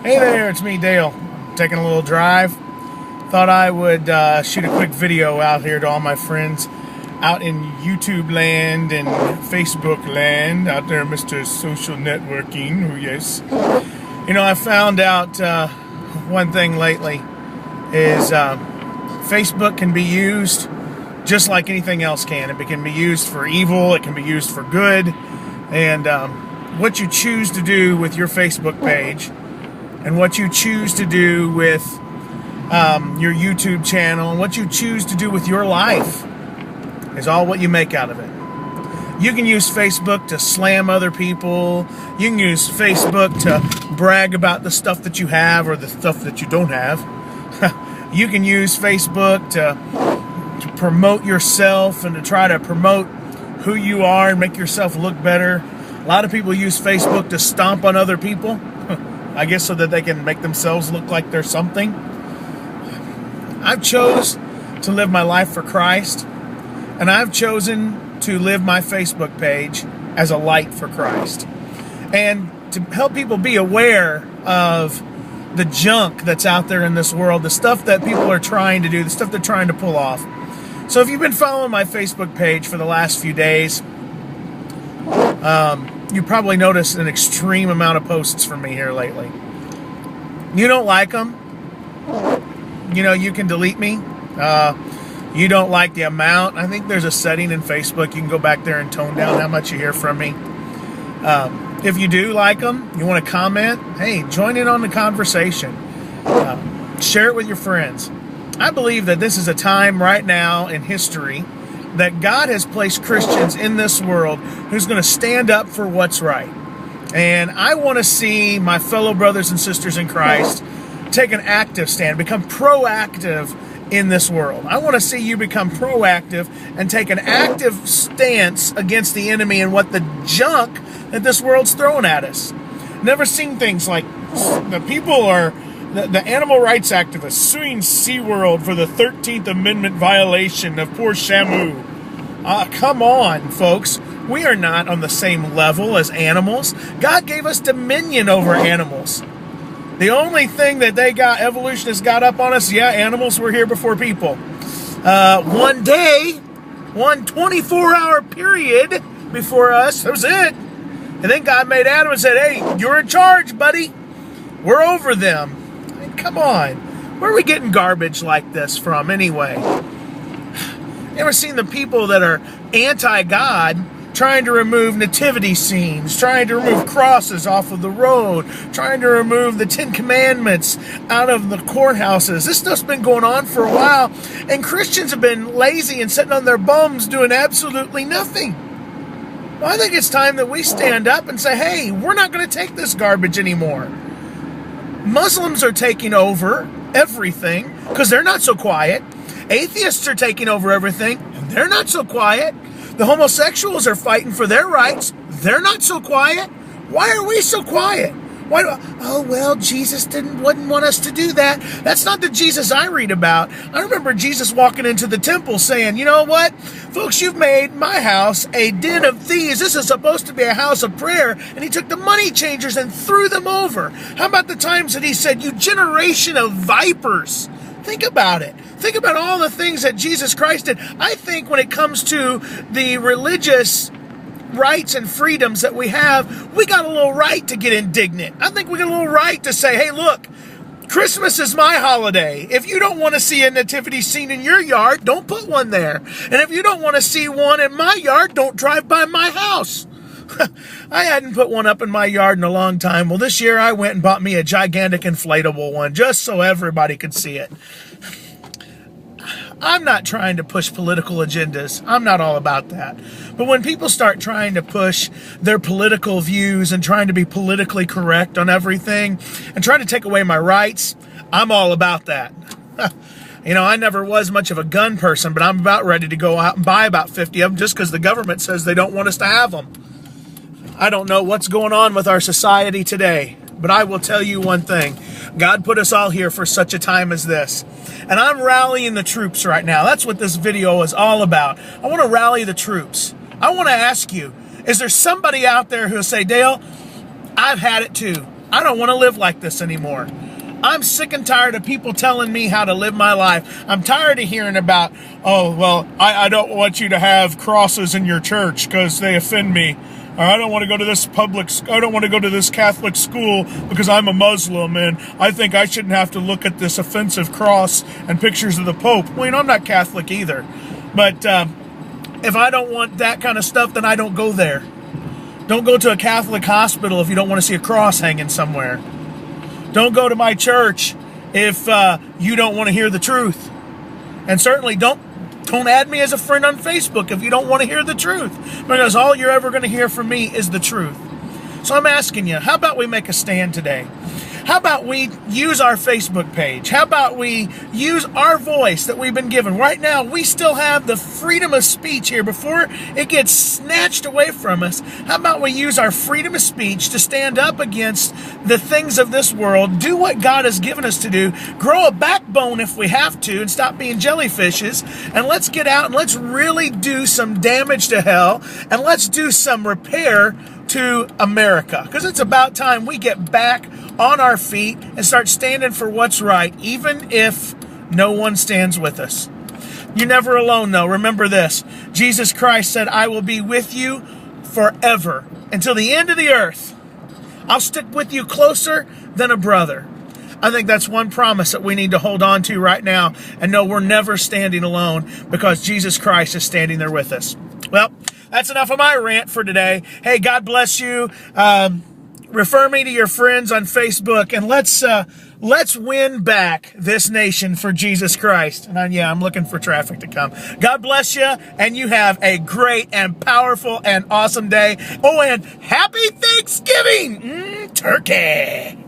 Hey there, it's me, Dale. Taking a little drive. Thought I would shoot a quick video out here to all my friends out in YouTube land and Facebook land, out there, Mr. Social Networking. Oh, yes. You know, I found out one thing lately is Facebook can be used just like anything else can. It can be used for evil, it can be used for good, and what you choose to do with your Facebook page and what you choose to do with your YouTube channel and what you choose to do with your life is all what you make out of it. You can use Facebook to slam other people. You can use Facebook to brag about the stuff that you have or the stuff that you don't have. You can use Facebook to promote yourself and to try to promote who you are and make yourself look better. A lot of people use Facebook to stomp on other people. I guess so that they can make themselves look like they're something. I've chose to live my life for Christ, and I've chosen to live my Facebook page as a light for Christ. And to help people be aware of the junk that's out there in this world, the stuff that people are trying to do, the stuff they're trying to pull off. So if you've been following my Facebook page for the last few days, you probably noticed an extreme amount of posts from me here lately. You don't like them, you know, you can delete me. You don't like the amount. I think there's a setting in Facebook. You can go back there and tone down how much you hear from me. If you do like them, you want to comment, hey, join in on the conversation. Share it with your friends. I believe that this is a time right now in history that God has placed Christians in this world who's going to stand up for what's right. And I want to see my fellow brothers and sisters in Christ take an active stand, become proactive in this world. I want to see you become proactive and take an active stance against the enemy and what the junk that this world's throwing at us. Never seen things like the people are the animal rights activists suing SeaWorld for the 13th Amendment violation of poor Shamu. Come on, folks. We are not on the same level as animals. God gave us dominion over animals. The only thing that evolutionists got up on us, yeah, animals were here before people. One day, one 24-hour period before us, that was it. And then God made Adam and said, hey, you're in charge, buddy. We're over them. I mean, come on. Where are we getting garbage like this from anyway? You ever seen the people that are anti-God trying to remove nativity scenes, trying to remove crosses off of the road, trying to remove the 10 Commandments out of the courthouses? This stuff's been going on for a while, and Christians have been lazy and sitting on their bums doing absolutely nothing. Well, I think it's time that we stand up and say, hey, we're not going to take this garbage anymore. Muslims are taking over everything because they're not so quiet. Atheists are taking over everything, and they're not so quiet. The homosexuals are fighting for their rights. They're not so quiet. Why are we so quiet? Oh, well, Jesus wouldn't want us to do that. That's not the Jesus I read about. I remember Jesus walking into the temple saying, you know what? Folks, you've made my house a den of thieves. This is supposed to be a house of prayer. And he took the money changers and threw them over. How about the times that he said, you generation of vipers? Think about it. Think about all the things that Jesus Christ did. I think when it comes to the religious rights and freedoms that we have, we got a little right to get indignant. I think we got a little right to say, hey, look, Christmas is my holiday. If you don't want to see a nativity scene in your yard, don't put one there. And if you don't want to see one in my yard, don't drive by my house. I hadn't put one up in my yard in a long time. Well, this year I went and bought me a gigantic inflatable one just so everybody could see it. I'm not trying to push political agendas. I'm not all about that. But when people start trying to push their political views and trying to be politically correct on everything and trying to take away my rights, I'm all about that. You know, I never was much of a gun person, but I'm about ready to go out and buy about 50 of them just because the government says they don't want us to have them. I don't know what's going on with our society today, but I will tell you one thing. God put us all here for such a time as this. And I'm rallying the troops right now. That's what this video is all about. I want to rally the troops. I want to ask you, is there somebody out there who'll say, Dale, I've had it too. I don't want to live like this anymore. I'm sick and tired of people telling me how to live my life. I'm tired of hearing about, oh, well, I don't want you to have crosses in your church because they offend me. Or I don't want to go to I don't want to go to this Catholic school because I'm a Muslim and I think I shouldn't have to look at this offensive cross and pictures of the Pope. Well, I'm not Catholic either. But if I don't want that kind of stuff, then I don't go there. Don't go to a Catholic hospital if you don't want to see a cross hanging somewhere. Don't go to my church if you don't want to hear the truth. And certainly don't add me as a friend on Facebook if you don't want to hear the truth. Because all you're ever going to hear from me is the truth. So I'm asking you, how about we make a stand today? How about we use our Facebook page? How about we use our voice that we've been given? Right now, we still have the freedom of speech here before it gets snatched away from us. How about we use our freedom of speech to stand up against the things of this world, do what God has given us to do, grow a backbone if we have to, and stop being jellyfishes, and let's get out and let's really do some damage to hell, and let's do some repair to America, because it's about time we get back on our feet and start standing for what's right, even if no one stands with us. You're never alone, though. Remember this. Jesus Christ said, I will be with you forever until the end of the earth. I'll stick with you closer than a brother. I think that's one promise that we need to hold on to right now and know we're never standing alone because Jesus Christ is standing there with us. Well, that's enough of my rant for today. Hey, God bless you. Refer me to your friends on Facebook, and let's win back this nation for Jesus Christ. And I'm looking for traffic to come. God bless you, and you have a great and powerful and awesome day. Oh, and happy Thanksgiving, turkey.